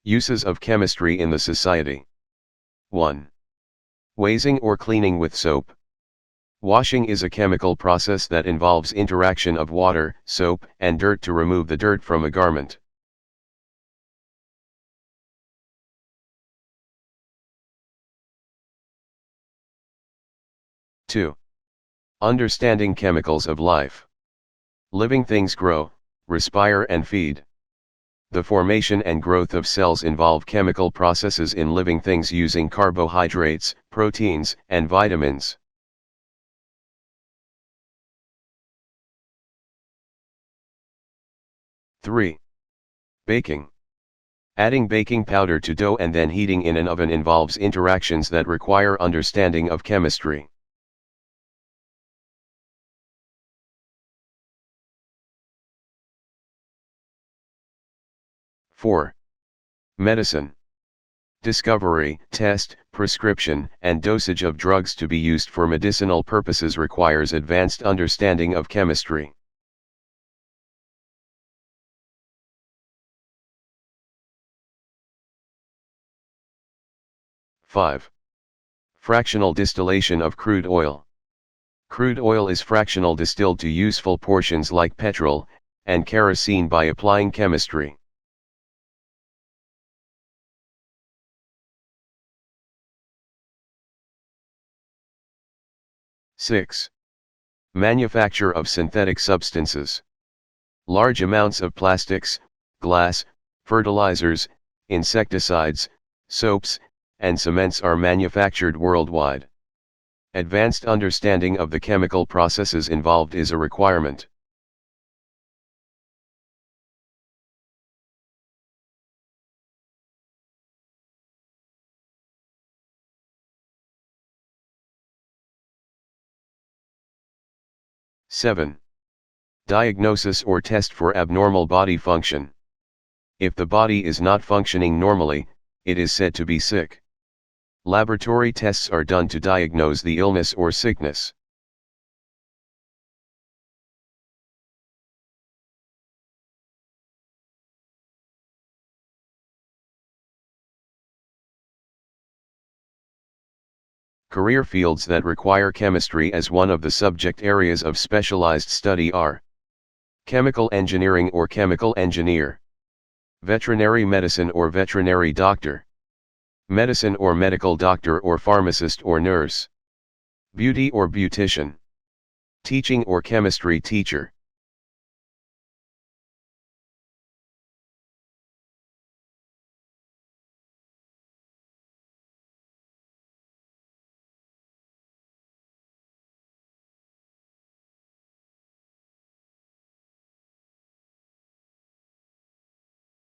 Uses of chemistry in the society. 1. Washing or cleaning with soap. Washing is a chemical process that involves interaction of water, soap, and dirt to remove the dirt from a garment. 2. Understanding chemicals of life. Living things grow, respire and feed. The formation and growth of cells involve chemical processes in living things using carbohydrates, proteins, and vitamins. 3. Baking. Adding baking powder to dough and then heating in an oven involves interactions that require understanding of chemistry. 4. Medicine. Discovery, test, prescription, and dosage of drugs to be used for medicinal purposes requires advanced understanding of chemistry. 5. Fractional distillation of crude oil. Crude oil is fractional distilled to useful portions like petrol and kerosene by applying chemistry. 6. Manufacture of synthetic substances. Large amounts of plastics, glass, fertilizers, insecticides, soaps, and cements are manufactured worldwide. Advanced understanding of the chemical processes involved is a requirement. Seven. Diagnosis or test for abnormal body function. If the body is not functioning normally, it is said to be sick. Laboratory tests are done to diagnose the illness or sickness. Career fields that require chemistry as one of the subject areas of specialized study are chemical engineering or chemical engineer, veterinary medicine or veterinary doctor, medicine or medical doctor or pharmacist or nurse, beauty or beautician, teaching or chemistry teacher.